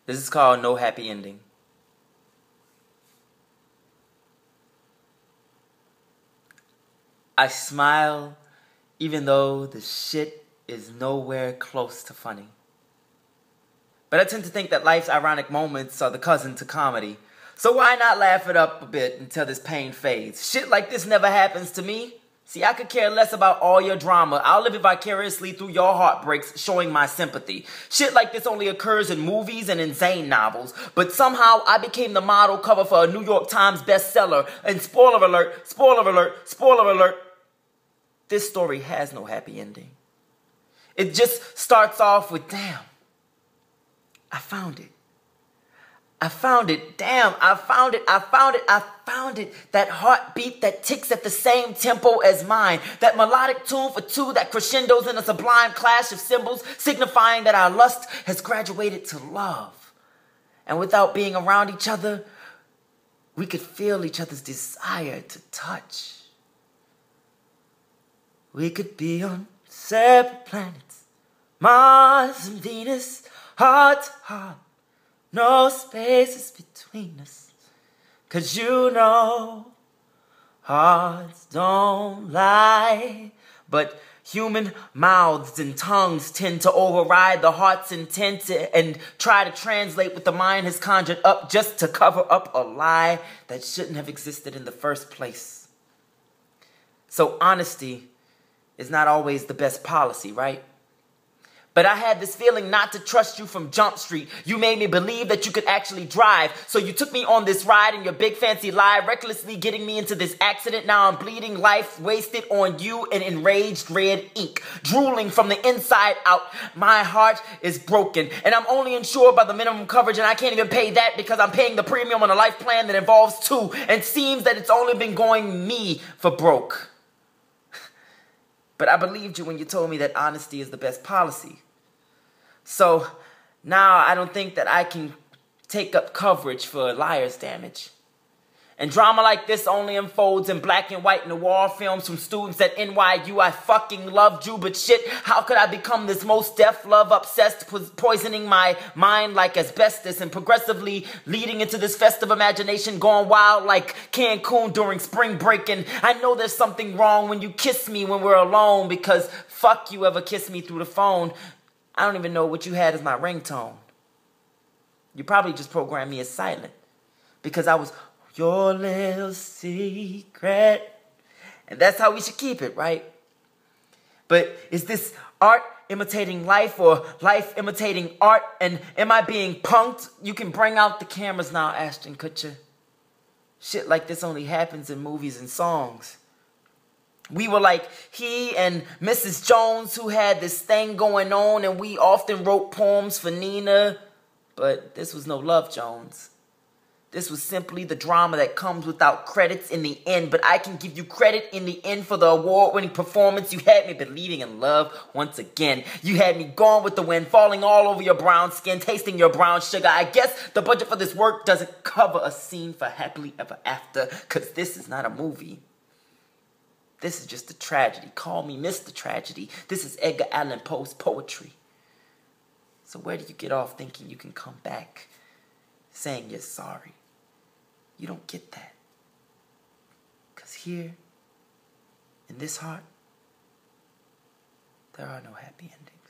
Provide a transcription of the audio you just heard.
This is called No Happy Ending. I smile even though the shit is nowhere close to funny. But I tend to think that life's ironic moments are the cousin to comedy. So why not laugh it up a bit until this pain fades? Shit like this never happens to me. See, I could care less about all your drama. I'll live it vicariously through your heartbreaks, showing my sympathy. Shit like this only occurs in movies and in Zane novels. But somehow I became the model cover for a New York Times bestseller. And spoiler alert, spoiler alert, spoiler alert, this story has no happy ending. It just starts off with, damn, I found it. I found it. Damn, I found it. I found it. I found it. That heartbeat that ticks at the same tempo as mine. That melodic tune for two that crescendos in a sublime clash of cymbals, signifying that our lust has graduated to love. And without being around each other, we could feel each other's desire to touch. We could be on separate planets, Mars and Venus, heart to heart. No spaces between us, 'cause you know hearts don't lie. But human mouths and tongues tend to override the heart's intent and try to translate what the mind has conjured up just to cover up a lie that shouldn't have existed in the first place. So honesty is not always the best policy, right? But I had this feeling not to trust you from Jump Street. You made me believe that you could actually drive. So you took me on this ride in your big fancy lie, recklessly getting me into this accident. Now I'm bleeding, life wasted on you in enraged red ink, drooling from the inside out. My heart is broken, and I'm only insured by the minimum coverage, and I can't even pay that because I'm paying the premium on a life plan that involves two, and seems that it's only been going me for broke. But I believed you when you told me that honesty is the best policy. So now I don't think that I can take up coverage for liar's damage. And drama like this only unfolds in black and white noir films from students at NYU. I fucking loved you, but shit, how could I become this most deaf, love-obsessed, poisoning my mind like asbestos and progressively leading into this festive imagination going wild like Cancun during spring break? And I know there's something wrong when you kiss me when we're alone, because fuck you ever kiss me through the phone. I don't even know what you had as my ringtone. You probably just programmed me as silent because I was your little secret. And that's how we should keep it, right? But is this art imitating life or life imitating art? And am I being punked? You can bring out the cameras now, Ashton Kutcher. Shit like this only happens in movies and songs. We were like he and Mrs. Jones, who had this thing going on, and we often wrote poems for Nina. But this was no Love Jones. This was simply the drama that comes without credits in the end. But I can give you credit in the end for the award-winning performance. You had me believing in love once again. You had me gone with the wind, falling all over your brown skin, tasting your brown sugar. I guess the budget for this work doesn't cover a scene for Happily Ever After, because this is not a movie. This is just a tragedy. Call me Mr. Tragedy. This is Edgar Allan Poe's poetry. So where do you get off thinking you can come back saying you're sorry? You don't get that. Because here, in this heart, there are no happy endings.